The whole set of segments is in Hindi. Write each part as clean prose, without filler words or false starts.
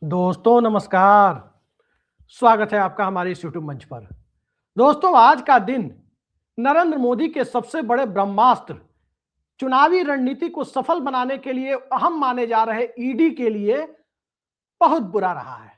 दोस्तों नमस्कार। स्वागत है आपका हमारे इस यूट्यूब मंच पर। दोस्तों आज का दिन नरेंद्र मोदी के सबसे बड़े ब्रह्मास्त्र चुनावी रणनीति को सफल बनाने के लिए अहम माने जा रहे ईडी के लिए बहुत बुरा रहा है।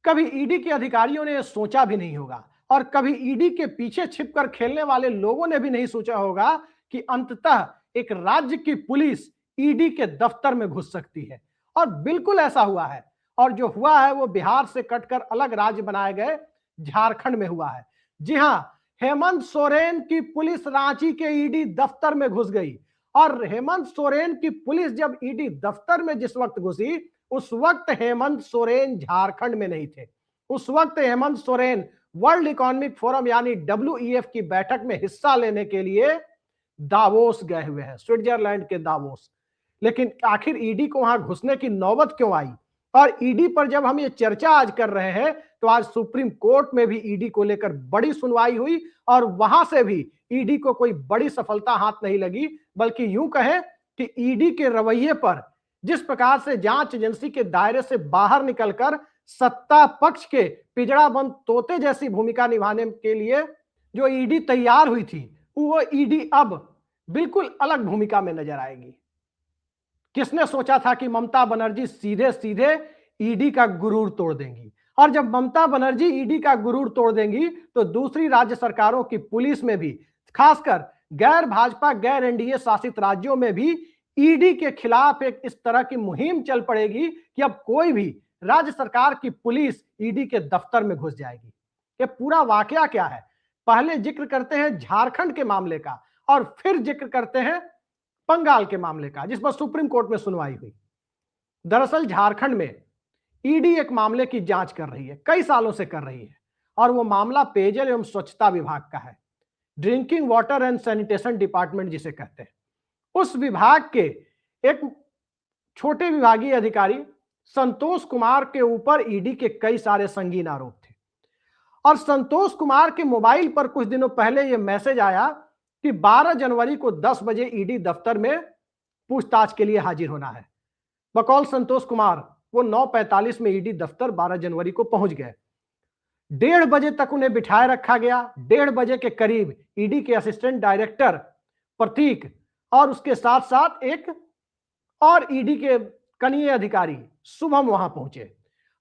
कभी ईडी के अधिकारियों ने यह सोचा भी नहीं होगा और कभी ईडी के पीछे छिपकर खेलने वाले लोगों ने भी नहीं सोचा होगा कि अंततः एक राज्य की पुलिस ईडी के दफ्तर में घुस सकती है। और बिल्कुल ऐसा हुआ है। और जो हुआ है वो बिहार से कटकर अलग राज्य बनाए गए झारखंड में हुआ है। जी हां, हेमंत सोरेन की पुलिस रांची के ईडी दफ्तर में घुस गई। और हेमंत सोरेन की पुलिस जब ईडी दफ्तर में जिस वक्त घुसी, उस वक्त हेमंत सोरेन झारखंड में नहीं थे। उस वक्त Hemant Soren world economic forum यानी WEF की बैठक में हिस्सा लेने के लिए दावोस गए हुए हैं, स्विट्जरलैंड के दावोस। लेकिन आखिर ईडी को वहां घुसने की नौबत क्यों आई? और ईडी पर जब हम ये चर्चा आज कर रहे हैं तो आज सुप्रीम कोर्ट में भी ईडी को लेकर बड़ी सुनवाई हुई और वहां से भी ईडी को कोई बड़ी सफलता हाथ नहीं लगी, बल्कि यूं कहें कि ईडी के रवैये पर जिस प्रकार से जांच एजेंसी के दायरे से बाहर निकलकर सत्ता पक्ष के पिंजड़ाबंद तोते जैसी भूमिका निभाने के लिए जो ईडी तैयार हुई थी, वो ईडी अब बिल्कुल अलग भूमिका में नजर आएगी। किसने सोचा था कि ममता बनर्जी सीधे सीधे ईडी का गुरूर तोड़ देंगी? और जब ममता बनर्जी ईडी का गुरूर तोड़ देंगी तो दूसरी राज्य सरकारों की पुलिस में भी, खासकर गैर भाजपा गैर एनडीए शासित राज्यों में भी ईडी के खिलाफ एक इस तरह की मुहिम चल पड़ेगी कि अब कोई भी राज्य सरकार की पुलिस ईडी के दफ्तर में घुस जाएगी। ये पूरा वाकया क्या है? पहले जिक्र करते हैं झारखंड के मामले का और फिर जिक्र करते हैं बंगाल के मामले का, जिस पर सुप्रीम कोर्ट में सुनवाई हुई। दरअसल झारखंड में ईडी एक मामले की जांच कर रही है, कई सालों से कर रही है, और वो मामला पेयजल एवं स्वच्छता विभाग का है, drinking water and sanitation department जिसे कहते हैं। उस विभाग के एक छोटे विभागीय अधिकारी संतोष कुमार के ऊपर ईडी के कई सारे संगीन आरोप थे। और संतोष कुमार के मोबाइल पर कुछ दिनों पहले यह मैसेज आया कि 12 जनवरी को 10 बजे ईडी दफ्तर में पूछताछ के लिए हाजिर होना है। बकौल संतोष कुमार वो 9:45 में ईडी दफ्तर 12 जनवरी को पहुंच गए। 1:30 बजे तक उन्हें बिठाए रखा गया। 1:30 बजे के करीब ईडी के असिस्टेंट डायरेक्टर प्रतीक और उसके साथ साथ एक और ईडी के कनीय अधिकारी शुभम वहां पहुंचे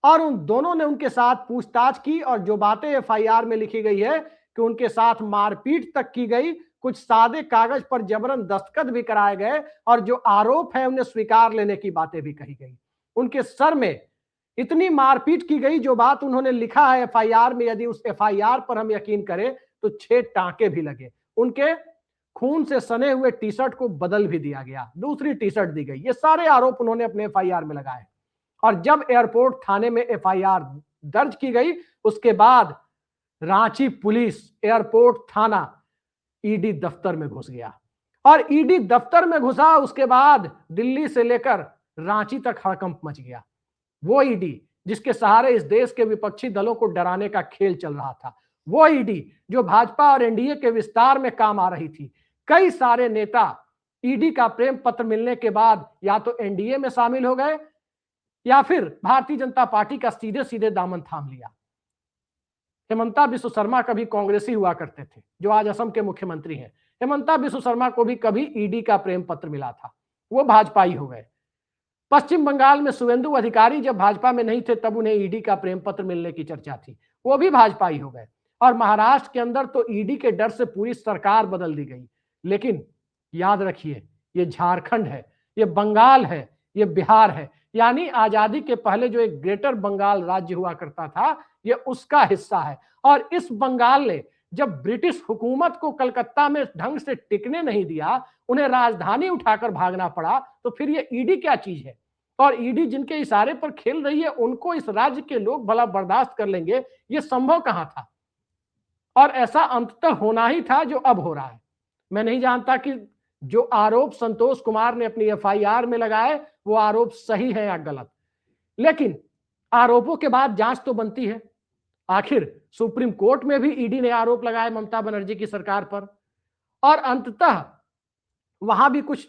और उन दोनों ने उनके साथ पूछताछ की। और जो बातें एफआईआर में लिखी गई है कि उनके साथ मारपीट तक की गई, कुछ सादे कागज पर जबरन दस्तखत भी कराए गए और जो आरोप है उन्हें स्वीकार लेने की बातें भी कही गई। उनके सर में इतनी मारपीट की गई, जो बात उन्होंने लिखा है एफआईआर में, यदि उस एफआईआर पर हम यकीन करें तो 6 टांके भी लगे। उनके खून से सने हुए टी शर्ट को बदल भी दिया गया, दूसरी टी शर्ट दी गई। ये सारे आरोप उन्होंने अपने एफआईआर में लगाए। और जब एयरपोर्ट थाने में एफआईआर दर्ज की गई, उसके बाद रांची पुलिस एयरपोर्ट थाना ईडी दफ्तर में घुस गया। और ईडी दफ्तर में घुसा, उसके बाद दिल्ली से लेकर रांची तक हड़कंप मच गया। वो ईडी जिसके सहारे इस देश के विपक्षी दलों को डराने का खेल चल रहा था, वो ईडी जो भाजपा और एनडीए के विस्तार में काम आ रही थी। कई सारे नेता ईडी का प्रेम पत्र मिलने के बाद या तो एनडीए में शामिल हो गए या फिर भारतीय जनता पार्टी का सीधे सीधे दामन थाम लिया। हेमंता बिस्व शर्मा कभी कांग्रेसी हुआ करते थे, जो आज असम के मुख्यमंत्री हैं। हेमंता बिस्व शर्मा को भी कभी ईडी का प्रेम पत्र मिला था, वो भाजपाई हो गए। पश्चिम बंगाल में शुवेंदु अधिकारी जब भाजपा में नहीं थे तब उन्हें ईडी का प्रेम पत्र मिलने की चर्चा थी, वो भी भाजपाई हो गए। और महाराष्ट्र के अंदर तो ईडी के डर से पूरी सरकार बदल दी गई। लेकिन याद रखिए, ये झारखंड है, ये बंगाल है, ये बिहार है, यानी आजादी के पहले जो एक ग्रेटर बंगाल राज्य हुआ करता था, ये उसका हिस्सा है। और इस बंगाल ने जब ब्रिटिश हुकूमत को कलकत्ता में ढंग से टिकने नहीं दिया, उन्हें राजधानी उठाकर भागना पड़ा, तो फिर ये ईडी क्या चीज है? और ईडी जिनके इशारे पर खेल रही है, उनको इस राज्य के लोग भला बर्दाश्त कर लेंगे? ये संभव कहां था? और ऐसा अंततः होना ही था जो अब हो रहा है। मैं नहीं जानता कि जो आरोप संतोष कुमार ने अपनी एफआईआर में लगाए वो आरोप सही है या गलत, लेकिन आरोपों के बाद जांच तो बनती है। आखिर सुप्रीम कोर्ट में भी ईडी ने आरोप लगाए ममता बनर्जी की सरकार पर, और अंततः वहां भी कुछ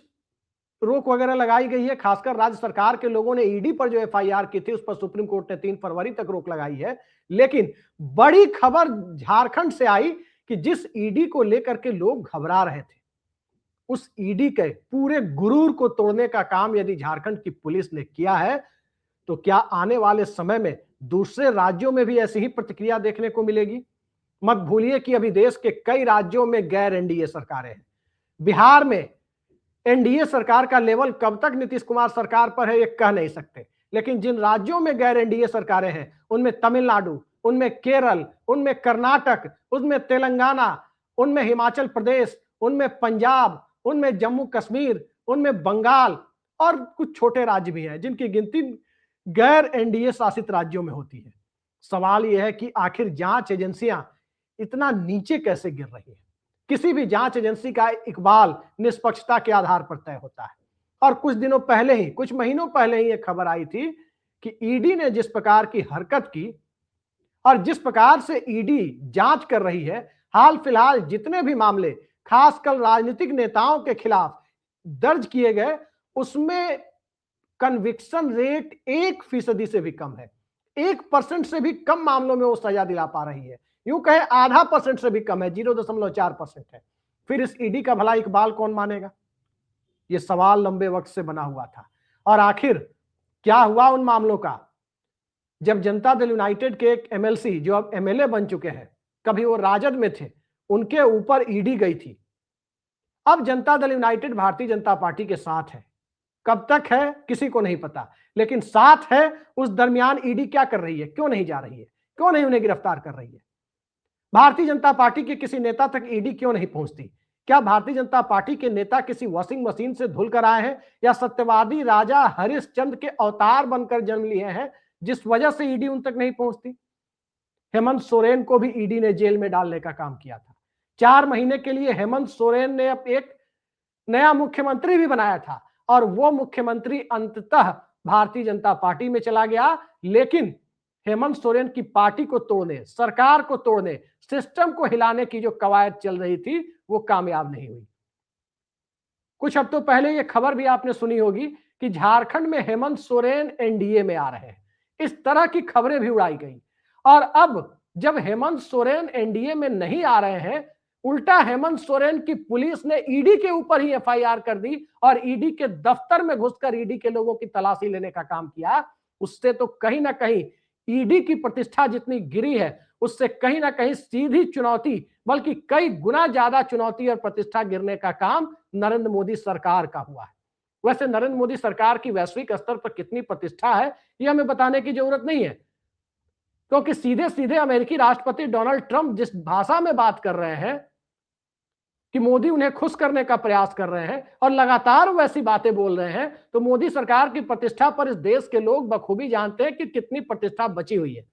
रोक वगैरह लगाई गई है, खासकर राज्य सरकार के लोगों ने ईडी पर जो एफआईआर की थी उस पर सुप्रीम कोर्ट ने 3 फरवरी तक रोक लगाई है। लेकिन बड़ी खबर झारखंड से आई कि जिस ईडी को लेकर के लोग घबरा रहे थे, उस ईडी के पूरे गुरूर को तोड़ने का काम यदि झारखंड की पुलिस ने किया है, तो क्या आने वाले समय में दूसरे राज्यों में भी ऐसी ही प्रतिक्रिया देखने को मिलेगी? मत भूलिए कि अभी देश के कई राज्यों में गैर एनडीए सरकारें हैं। बिहार में एनडीए सरकार का लेवल कब तक नीतीश कुमार सरकार पर है ये कह नहीं सकते, लेकिन जिन राज्यों में गैर एनडीए सरकारें हैं उनमें तमिलनाडु, उनमें केरल, उनमें कर्नाटक, उनमें तेलंगाना, उनमें हिमाचल प्रदेश, उनमें पंजाब, उनमें जम्मू कश्मीर, उनमें बंगाल और कुछ छोटे राज्य भी हैं जिनकी गिनती गैर एनडीए शासित राज्यों में होती है। सवाल यह है कि आखिर जांच एजेंसियां इतना नीचे कैसे गिर रही है? किसी भी जांच एजेंसी का इकबाल निष्पक्षता के आधार पर तय होता है। और कुछ दिनों पहले ही, कुछ महीनों पहले ही एक खबर आई थी कि ईडी ने जिस प्रकार की हरकत की और जिस प्रकार से ईडी जांच कर रही है, हाल फिलहाल जितने भी मामले खासकर राजनीतिक नेताओं के खिलाफ दर्ज किए गए, उसमें कन्विक्शन रेट 1% से भी कम है। 1% से भी कम मामलों में वो सजा दिला पा रही है। यूं कहे आधा % से भी कम है, 0.4% है। फिर इस ईडी का भला इकबाल कौन मानेगा? ये सवाल लंबे वक्त से बना हुआ था। और आखिर क्या हुआ उन मामलों का? जब जनता दल यूनाइटेड के एक एमएलसी जो अब एमएलए बन चुके हैं, कभी वो राजद में थे, उनके ऊपर ईडी गई थी। अब जनता दल यूनाइटेड भारतीय जनता पार्टी के साथ है। कब तक है किसी को नहीं पता, लेकिन साथ है। उस दरमियान ईडी क्या कर रही है? क्यों नहीं जा रही है? क्यों नहीं उन्हें गिरफ्तार कर रही है? भारतीय जनता पार्टी के किसी नेता तक ईडी क्यों नहीं पहुंचती? क्या भारतीय जनता पार्टी के नेता किसी वॉशिंग मशीन से धुल कर आए हैं या सत्यवादी राजा हरिश्चंद्र के अवतार बनकर जन्म लिए हैं जिस वजह से ईडी उन तक नहीं पहुंचती? हेमंत सोरेन को भी ईडी ने जेल में डालने का काम किया था। 4 महीने के लिए हेमंत सोरेन ने अब एक नया मुख्यमंत्री भी बनाया था और वो मुख्यमंत्री अंततः भारतीय जनता पार्टी में चला गया। लेकिन हेमंत सोरेन की पार्टी को तोड़ने, सरकार को तोड़ने, सिस्टम को हिलाने की जो कवायद चल रही थी वो कामयाब नहीं हुई। कुछ हफ्तों पहले ये खबर भी आपने सुनी होगी कि झारखंड में हेमंत सोरेन एनडीए में आ रहे हैं। इस तरह की खबरें भी उड़ाई गई। और अब जब हेमंत सोरेन एनडीए में नहीं आ रहे हैं, उल्टा हेमंत सोरेन की पुलिस ने ईडी के ऊपर ही एफआईआर कर दी और ईडी के दफ्तर में घुसकर ईडी के लोगों की तलाशी लेने का काम किया। उससे तो कहीं ना कहीं ईडी की प्रतिष्ठा जितनी गिरी है, उससे कहीं ना कहीं सीधी चुनौती, बल्कि कई गुना ज्यादा चुनौती और प्रतिष्ठा गिरने का काम नरेंद्र मोदी सरकार का हुआ है। वैसे नरेंद्र मोदी सरकार की वैश्विक स्तर पर कितनी प्रतिष्ठा है यह हमें बताने की जरूरत नहीं है, क्योंकि सीधे सीधे अमेरिकी राष्ट्रपति डोनाल्ड ट्रंप जिस भाषा में बात कर रहे हैं कि मोदी उन्हें खुश करने का प्रयास कर रहे हैं और लगातार वैसी बातें बोल रहे हैं, तो मोदी सरकार की प्रतिष्ठा पर इस देश के लोग बखूबी जानते हैं कि कितनी प्रतिष्ठा बची हुई है।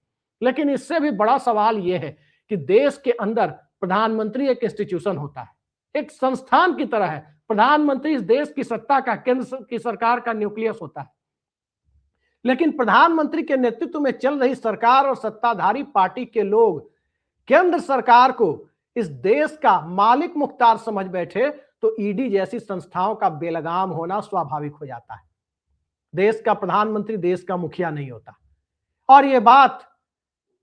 लेकिन इससे भी बड़ा सवाल यह है कि देश के अंदर प्रधानमंत्री एक इंस्टीट्यूशन होता है, एक संस्थान की तरह है। प्रधानमंत्री इस देश की सत्ता का, केंद्र की सरकार का न्यूक्लियस होता है। लेकिन प्रधानमंत्री के नेतृत्व में चल रही सरकार और सत्ताधारी पार्टी के लोग केंद्र सरकार को इस देश का मालिक मुख्तार समझ बैठे तो ईडी जैसी संस्थाओं का बेलगाम होना स्वाभाविक हो जाता है। देश का प्रधानमंत्री देश का मुखिया नहीं होता। और यह बात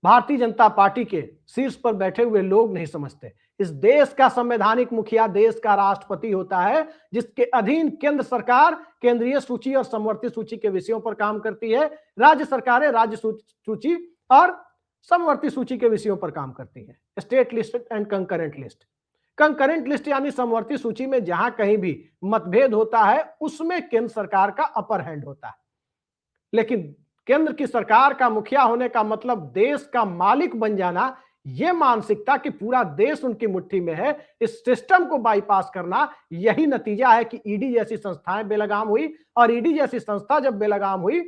भारतीय जनता पार्टी के शीर्ष पर बैठे हुए लोग नहीं समझते। इस देश का संवैधानिक मुखिया देश का राष्ट्रपति होता है, जिसके अधीन केंद्र सरकार केंद्रीय सूची और समवर्ती सूची के विषयों पर काम करती है, राज्य सरकारें राज्य सूची और समवर्ती सूची के विषयों पर काम करती है। State list and concurrent list. Concurrent list यानी समवर्ती सूची में जहां कहीं भी मतभेद होता है उसमें केंद्र सरकार का अपर हैंड होता है। लेकिन केंद्र की सरकार का मुखिया होने का मतलब देश का मालिक बन जाना, यह मानसिकता कि पूरा देश उनकी मुट्ठी में है, इस सिस्टम को बाईपास करना, यही नतीजा है कि ईडी जैसी संस्थाएं बेलगाम हुई। और ईडी जैसी संस्था जब बेलगाम हुई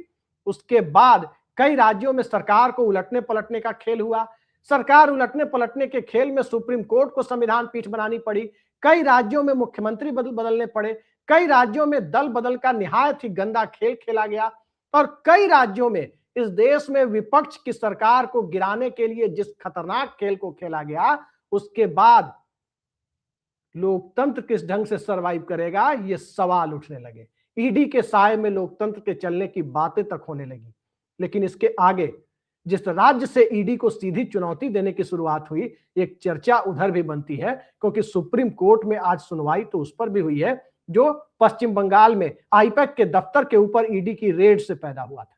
उसके बाद कई राज्यों में सरकार को उलटने पलटने का खेल हुआ। सरकार उलटने पलटने के खेल में सुप्रीम कोर्ट को संविधान पीठ बनानी पड़ी। कई राज्यों में मुख्यमंत्री बदलने पड़े। कई राज्यों में दल बदल का निहायत ही गंदा खेल खेला गया। और कई राज्यों में इस देश में विपक्ष की सरकार को गिराने के लिए जिस खतरनाक खेल को खेला गया, उसके बाद लोकतंत्र किस ढंग से सरवाइव करेगा, ये सवाल उठने लगे। ईडी के साए में लोकतंत्र के चलने की बातें तक होने लगी। लेकिन इसके आगे जिस राज्य से ईडी को सीधी चुनौती देने की शुरुआत हुई, एक चर्चा उधर भी बनती है, क्योंकि सुप्रीम कोर्ट में आज सुनवाई तो उस पर भी हुई है जो पश्चिम बंगाल में आईपैक के दफ्तर के ऊपर ईडी की रेड से पैदा हुआ था।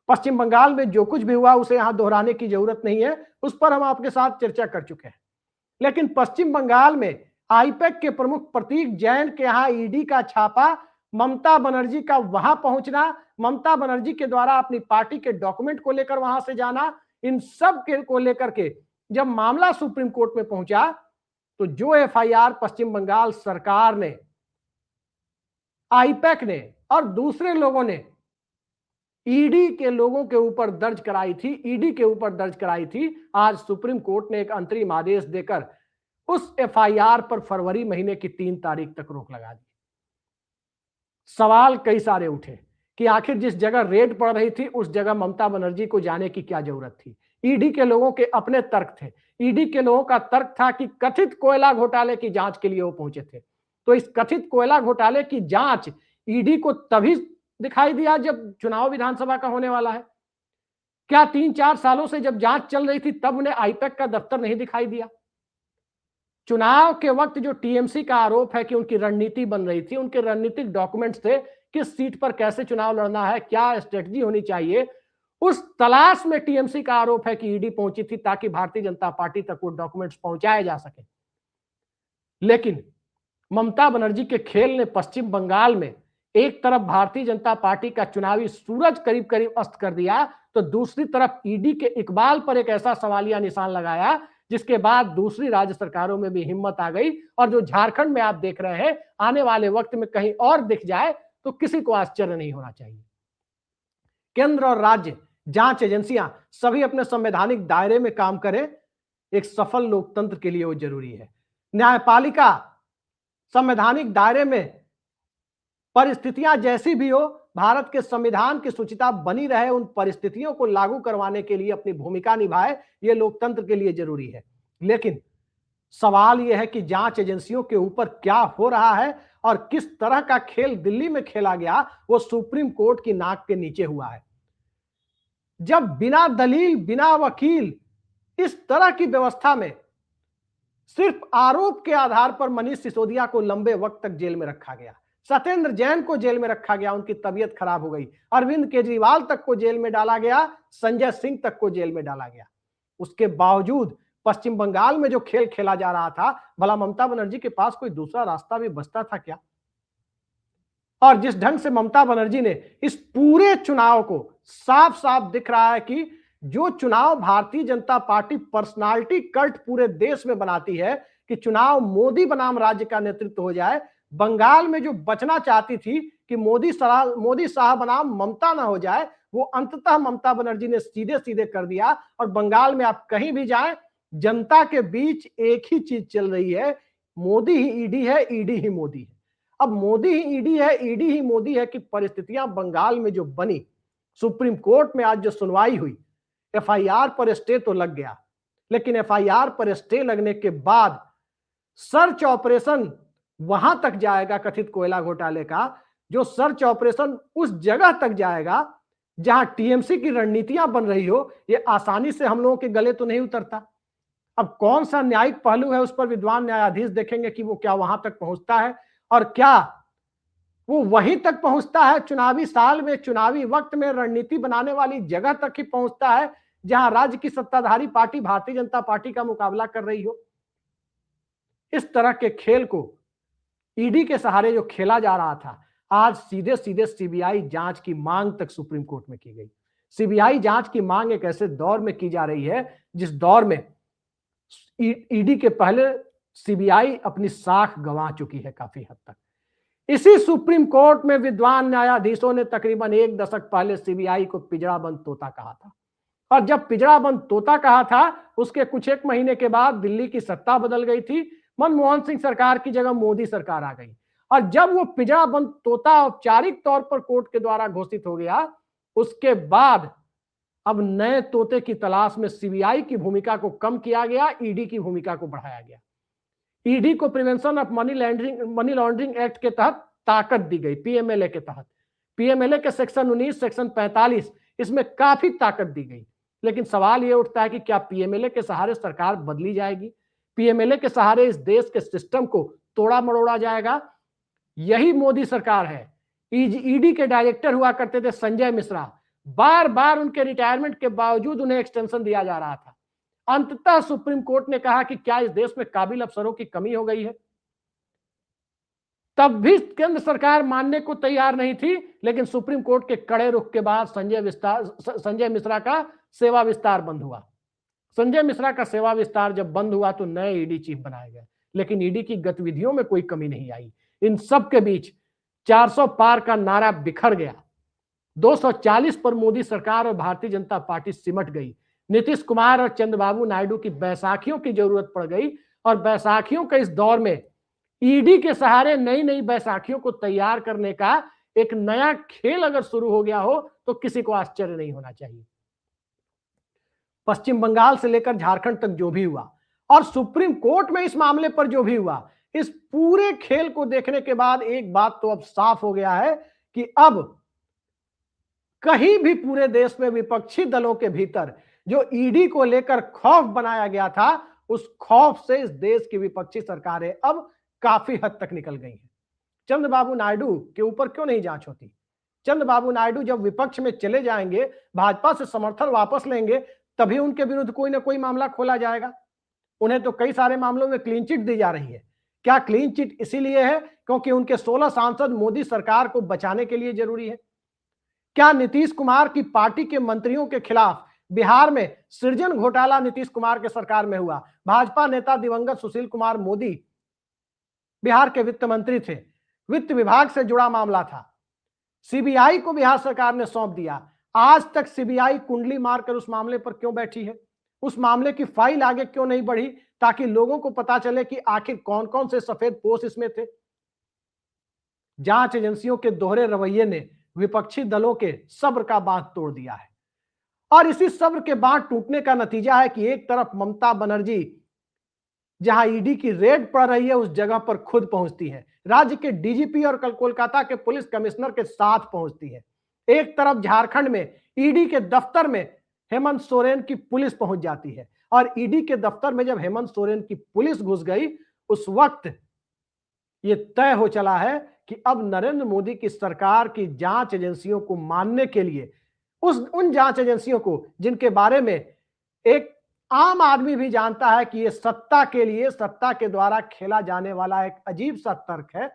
पश्चिम बंगाल में जो कुछ भी हुआ उसे यहां दोहराने की जरूरत नहीं है, उस पर हम आपके साथ चर्चा कर चुके हैं। लेकिन पश्चिम बंगाल में आईपैक के प्रमुख प्रतीक जैन के यहां ईडी का छापा, ममता बनर्जी का वहां पहुंचना, ममता बनर्जी के द्वारा अपनी पार्टी के डॉक्यूमेंट को लेकर वहां से जाना, इन सब के को लेकर के जब मामला सुप्रीम कोर्ट में पहुंचा तो जो एफआईआर पश्चिम बंगाल सरकार ने, आईपैक ने और दूसरे लोगों ने ईडी के लोगों के ऊपर दर्ज कराई थी, ईडी के ऊपर दर्ज कराई थी, आज सुप्रीम कोर्ट ने एक अंतरिम आदेश देकर उस एफआईआर पर फरवरी महीने की 3 तारीख तक रोक लगा दी। सवाल कई सारे उठे कि आखिर जिस जगह रेड पड़ रही थी उस जगह ममता बनर्जी को जाने की क्या जरूरत थी। ईडी के लोगों के अपने तर्क थे। ईडी के लोगों का तर्क था कि कथित कोयला घोटाले की जांच के लिए वो पहुंचे थे। तो इस कथित कोयला घोटाले की जांच ईडी को तभी दिखाई दिया जब चुनाव विधानसभा का होने वाला है। क्या 3-4 सालों से जब जांच चल रही थी तब उन्हें आईपैक का दफ्तर नहीं दिखाई दिया? चुनाव के वक्त जो टीएमसी का आरोप है कि उनकी रणनीति बन रही थी, उनके रणनीतिक डॉक्यूमेंट्स थे, किस सीट पर कैसे चुनाव लड़ना है, क्या स्ट्रेटजी होनी चाहिए, उस तलाश में टीएमसी का आरोप है कि ईडी पहुंची थी ताकि भारतीय जनता पार्टी तक वो डॉक्यूमेंट्स पहुंचाए जा सके। लेकिन ममता बनर्जी के खेल ने पश्चिम बंगाल में एक तरफ भारतीय जनता पार्टी का चुनावी सूरज करीब करीब अस्त कर दिया, तो दूसरी तरफ ईडी के इकबाल पर एक ऐसा सवालिया निशान लगाया जिसके बाद दूसरी राज्य सरकारों में भी हिम्मत आ गई। और जो झारखंड में आप देख रहे हैं, आने वाले वक्त में कहीं और दिख जाए तो किसी को आश्चर्य नहीं होना चाहिए। केंद्र और राज्य जांच एजेंसियां सभी अपने संवैधानिक दायरे में काम करें, एक सफल लोकतंत्र के लिए वो जरूरी है। न्यायपालिका संवैधानिक दायरे में परिस्थितियां जैसी भी हो, भारत के संविधान की शुचिता बनी रहे, उन परिस्थितियों को लागू करवाने के लिए अपनी भूमिका निभाए, यह लोकतंत्र के लिए जरूरी है। लेकिन सवाल यह है कि जांच एजेंसियों के ऊपर क्या हो रहा है और किस तरह का खेल दिल्ली में खेला गया, वो सुप्रीम कोर्ट की नाक के नीचे हुआ है। जब बिना दलील, बिना वकील, इस तरह की व्यवस्था में सिर्फ आरोप के आधार पर मनीष सिसोदिया को लंबे वक्त तक जेल में रखा गया, सत्येंद्र जैन को जेल में रखा गया, उनकी तबीयत खराब हो गई, अरविंद केजरीवाल तक को जेल में डाला गया, संजय सिंह तक को जेल में डाला गया, उसके बावजूद पश्चिम बंगाल में जो खेल खेला जा रहा था, भला ममता बनर्जी के पास कोई दूसरा रास्ता भी बचता था क्या? और जिस ढंग से ममता बनर्जी ने इस पूरे चुनाव को, साफ साफ दिख रहा है कि जो चुनाव Bharatiya Janata party personality cult पूरे देश में बनाती है कि चुनाव मोदी बनाम राज्य का नेतृत्व हो जाए, बंगाल में जो बचना चाहती थी कि मोदी साहब बनाम ममता ना हो जाए, वो अंततः ममता बनर्जी ने सीधे सीधे कर दिया। और बंगाल में आप कहीं भी जाएं, जनता के बीच एक ही चीज चल रही है, मोदी ही ईडी है, ईडी ही मोदी है। अब मोदी ही ईडी है, ईडी ही मोदी है कि परिस्थितियां बंगाल में जो बनी, सुप्रीम कोर्ट में आज जो सुनवाई हुई, एफआईआर पर स्टे तो लग गया, लेकिन एफआईआर पर स्टे लगने के बाद सर्च ऑपरेशन वहां तक जाएगा, कथित कोयला घोटाले का जो सर्च ऑपरेशन उस जगह तक जाएगा जहां टीएमसी की रणनीतियां बन रही हो, ये आसानी से हम लोगों के गले तो नहीं उतरता। अब कौन सा न्यायिक पहलू है, उस पर विद्वान न्यायाधीश देखेंगे कि वो क्या वहां तक पहुंचता है और क्या वो वहीं तक पहुंचता है, चुनावी साल में, चुनावी वक्त में रणनीति बनाने वाली जगह तक ही पहुंचता है जहां राज्य की सत्ताधारी पार्टी भारतीय जनता पार्टी का मुकाबला कर रही हो। इस तरह के खेल को ईडी के सहारे जो खेला जा रहा था, आज सीधे सीधे सीबीआई जांच की मांग तक सुप्रीम कोर्ट में की गई। सीबीआई जांच की मांग एक ऐसे दौर में की जा रही है जिस दौर में ईडी के पहले सीबीआई अपनी साख गंवा चुकी है काफी हद तक। इसी सुप्रीम कोर्ट में विद्वान न्यायाधीशों ने तकरीबन 1 दशक पहले सीबीआई को पिंजराबंद तोता कहा था। और जब पिंजराबंद तोता कहा था, उसके कुछ एक महीने के बाद दिल्ली की सत्ता बदल गई थी, मनमोहन सिंह सरकार की जगह मोदी सरकार आ गई। और जब वो पिंजराबंद तोता औपचारिक तौर पर कोर्ट के द्वारा घोषित हो गया, उसके बाद अब नए तोते की तलाश में सीबीआई की भूमिका को कम किया गया, ईडी की भूमिका को बढ़ाया गया। ईडी को prevention of money laundering act के तहत ताकत दी गई पीएमएलए के तहत। पीएमएलए के सेक्शन 19, सेक्शन 45 इसमें काफी ताकत दी गई। लेकिन सवाल यह उठता है कि क्या पीएमएलए के सहारे सरकार बदली जाएगी? पीएमएलए के सहारे इस देश के सिस्टम को तोड़ा मरोड़ा जाएगा? यही मोदी सरकार है। ईडी के डायरेक्टर हुआ करते थे संजय मिश्रा, बार बार उनके रिटायरमेंट के बावजूद उन्हें एक्सटेंशन दिया जा रहा था। अंततः सुप्रीम कोर्ट ने कहा कि क्या इस देश में काबिल अफसरों की कमी हो गई है? तब भी केंद्र सरकार मानने को तैयार नहीं थी, लेकिन सुप्रीम कोर्ट के कड़े रुख के बाद संजय मिश्रा का सेवा विस्तार बंद हुआ। संजय मिश्रा का सेवा विस्तार जब बंद हुआ तो नए ईडी चीफ बनाए गए, लेकिन ईडी की गतिविधियों में कोई कमी नहीं आई। इन सब के बीच 400 पार का नारा बिखर गया। 240 पर मोदी सरकार और भारतीय जनता पार्टी सिमट गई। नीतीश कुमार और चंद्रबाबू नायडू की बैसाखियों की जरूरत पड़ गई, और बैसाखियों के इस दौर में ईडी के सहारे नई नई बैसाखियों को तैयार करने का एक नया खेल अगर शुरू हो गया हो तो किसी को आश्चर्य नहीं होना चाहिए। पश्चिम बंगाल से लेकर झारखंड तक जो भी हुआ और सुप्रीम कोर्ट में इस मामले पर जो भी हुआ, इस पूरे खेल को देखने के बाद एक बात तो अब साफ हो गया है कि अब कहीं भी पूरे देश में विपक्षी दलों के भीतर जो ईडी को लेकर खौफ बनाया गया था, उस खौफ से इस देश की विपक्षी सरकारें अब काफी हद तक निकल गई हैं। चंद्रबाबू नायडू के ऊपर क्यों नहीं जांच होती? चंद्रबाबू नायडू जब विपक्ष में चले जाएंगे, भाजपा से समर्थन वापस लेंगे, तभी उनके विरुद्ध कोई ना कोई मामला खोला जाएगा। उन्हें तो कई सारे मामलों में क्लीन चिट दी जा रही है। क्या क्लीन चिट इसीलिए है क्योंकि उनके 16 सांसद मोदी सरकार को बचाने के लिए जरूरी है? क्या नीतीश कुमार की पार्टी के मंत्रियों के खिलाफ बिहार में सृजन घोटाला नीतीश कुमार के सरकार में हुआ? भाजपा नेता दिवंगत सुशील कुमार मोदी बिहार के वित्त मंत्री थे, वित्त विभाग से जुड़ा मामला था, सीबीआई को बिहार सरकार ने सौंप दिया। आज तक सीबीआई कुंडली मारकर उस मामले पर क्यों बैठी है? उस मामले की फाइल आगे क्यों नहीं बढ़ी ताकि लोगों को पता चले कि आखिर कौन कौन से सफेद पोश इसमें थे? जांच एजेंसियों के दोहरे रवैये ने विपक्षी दलों के सब्र का बांध तोड़ दिया है, और इसी सब्र के बांध टूटने का नतीजा है कि एक तरफ ममता बनर्जी जहां ईडी की रेड पड़ रही है उस जगह पर खुद पहुंचती है, राज्य के डीजीपी और कल कोलकाता के पुलिस कमिश्नर के साथ पहुंचती है। एक तरफ झारखंड में ईडी के दफ्तर में हेमंत सोरेन की पुलिस पहुंच जाती है, और ईडी के दफ्तर में जब हेमंत सोरेन की पुलिस घुस गई, उस वक्त यह तय हो चला है कि अब नरेंद्र मोदी की सरकार की जांच एजेंसियों को मानने के लिए, उन जांच एजेंसियों को जिनके बारे में एक आम आदमी भी जानता है कि ये सत्ता के लिए, सत्ता के द्वारा खेला जाने वाला एक अजीब सा तर्क है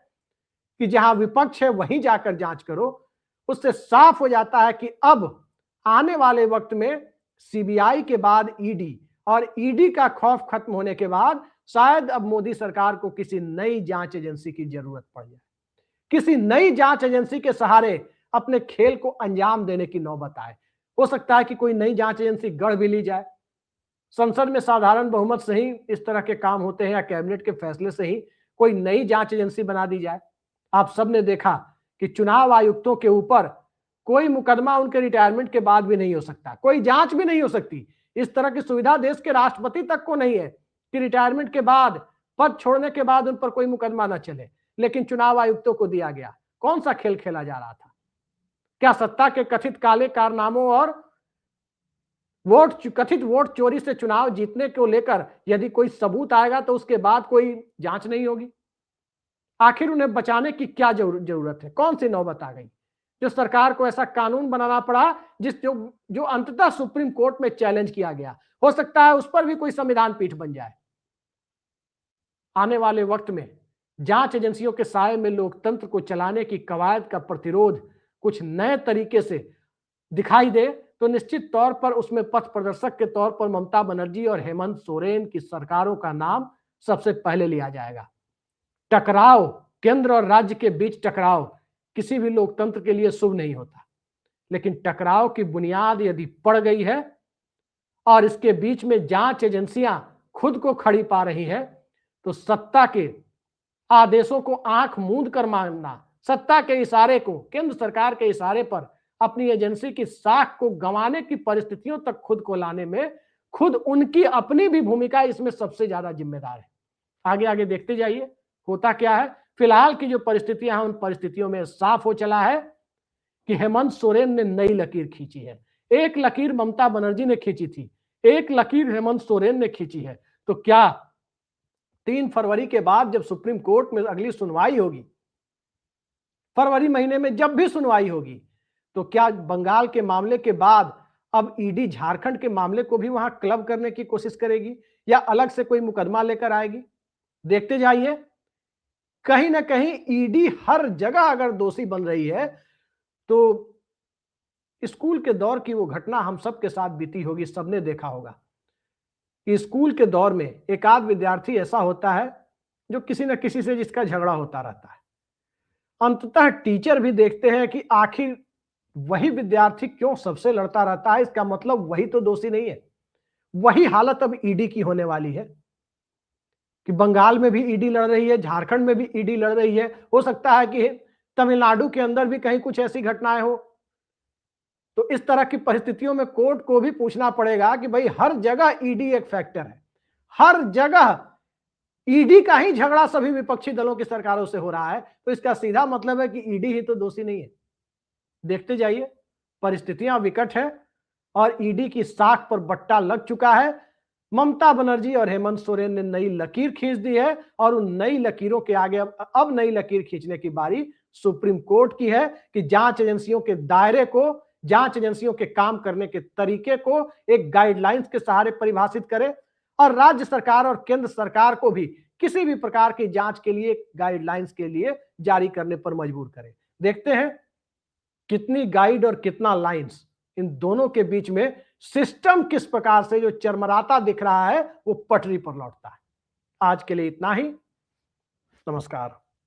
कि जहां विपक्ष है वहीं जाकर जांच करो, उससे साफ हो जाता है कि अब आने वाले वक्त में सीबीआई के बाद ईडी, और ईडी का खौफ खत्म होने के बाद शायद अब मोदी सरकार को किसी नई जांच एजेंसी की जरूरत पड़ जाए। किसी नई जांच एजेंसी के सहारे अपने खेल को अंजाम देने की नौबत आए। हो सकता है कि कोई नई जांच एजेंसी गढ़ भी ली जाए, संसद में साधारण बहुमत से ही इस तरह के काम होते हैं, या कैबिनेट के फैसले से ही कोई नई जांच एजेंसी बना दी जाए। आप सबने देखा कि चुनाव आयुक्तों के ऊपर कोई मुकदमा उनके रिटायरमेंट के बाद भी नहीं हो सकता, कोई जांच भी नहीं हो सकती। इस तरह की सुविधा देश के राष्ट्रपति तक को नहीं है कि रिटायरमेंट के बाद, पद छोड़ने के बाद उन पर कोई मुकदमा न चले, लेकिन चुनाव आयुक्तों को दिया गया। कौन सा खेल खेला जा रहा था? क्या सत्ता के कथित काले कारनामों और कथित वोट चोरी से चुनाव जीतने को लेकर यदि कोई सबूत आएगा तो उसके बाद कोई जांच नहीं होगी? आखिर उन्हें बचाने की क्या जरूरत है? कौन सी नौबत आ गई जो सरकार को ऐसा कानून बनाना पड़ा जो अंततः सुप्रीम कोर्ट में चैलेंज किया गया? हो सकता है उस पर भी कोई संविधान पीठ बन जाए। आने वाले वक्त में जांच एजेंसियों के साये में लोकतंत्र को चलाने की कवायद का प्रतिरोध कुछ नए तरीके से दिखाई दे तो निश्चित तौर पर उसमें पथ प्रदर्शक के तौर पर ममता बनर्जी और हेमंत सोरेन की सरकारों का नाम सबसे पहले लिया जाएगा। टकराव, केंद्र और राज्य के बीच टकराव किसी भी लोकतंत्र के लिए शुभ नहीं होता, लेकिन टकराव की बुनियाद यदि पड़ गई है और इसके बीच में जांच एजेंसियां खुद को खड़ी पा रही है, तो सत्ता के आदेशों को आंख मूंद कर मानना, सत्ता के इशारे को, केंद्र सरकार के इशारे पर अपनी एजेंसी की साख को गंवाने की परिस्थितियों तक खुद को लाने में खुद उनकी अपनी भी भूमिका इसमें सबसे ज्यादा जिम्मेदार है। आगे आगे देखते जाइए होता क्या है। फिलहाल की जो परिस्थितियां हैं उन परिस्थितियों में साफ हो चला है कि हेमंत सोरेन ने नई लकीर खींची है। एक लकीर ममता बनर्जी ने खींची थी, एक लकीर हेमंत सोरेन ने खींची है। तो क्या 3 फरवरी के बाद जब सुप्रीम कोर्ट में अगली सुनवाई होगी, फरवरी महीने में जब भी सुनवाई होगी, तो क्या बंगाल के मामले के बाद अब ईडी झारखंड के मामले को भी वहां क्लब करने की कोशिश करेगी या अलग से कोई मुकदमा लेकर आएगी? देखते जाइए। कहीं ना कहीं ईडी हर जगह अगर दोषी बन रही है तो स्कूल के दौर की वो घटना हम सबके साथ बीती होगी, सबने देखा होगा कि स्कूल के दौर में एक आध विद्यार्थी ऐसा होता है जो किसी न किसी से जिसका झगड़ा होता रहता है। अंततः टीचर भी देखते हैं कि आखिर वही विद्यार्थी क्यों सबसे लड़ता रहता है, इसका मतलब वही तो दोषी नहीं है। वही हालत अब ईडी की होने वाली है कि बंगाल में भी ईडी लड़ रही है, झारखंड में भी ईडी लड़ रही है, हो सकता है कि तमिलनाडु के अंदर भी कहीं कुछ ऐसी घटनाएं हो। तो इस तरह की परिस्थितियों में कोर्ट को भी पूछना पड़ेगा कि भाई हर जगह ईडी एक फैक्टर है, हर जगह ईडी का ही झगड़ा सभी विपक्षी दलों की सरकारों से हो रहा है, तो इसका सीधा मतलब है कि ईडी ही तो दोषी नहीं है। देखते जाइए, परिस्थितियां विकट है और ईडी की साख पर बट्टा लग चुका है। ममता बनर्जी और हेमंत सोरेन ने नई लकीर खींच दी है और उन नई लकीरों के आगे अब नई लकीर खींचने की बारी सुप्रीम कोर्ट की है कि जांच एजेंसियों के दायरे को, जांच एजेंसियों के काम करने के तरीके को एक गाइडलाइंस के सहारे परिभाषित करे और राज्य सरकार और केंद्र सरकार को भी किसी भी प्रकार की जांच के लिए गाइडलाइंस के लिए जारी करने पर मजबूर करे। देखते हैं कितनी गाइड और कितना लाइंस, इन दोनों के बीच में सिस्टम किस प्रकार से जो चरमराता दिख रहा है वो पटरी पर लौटता है। आज के लिए इतना ही। नमस्कार।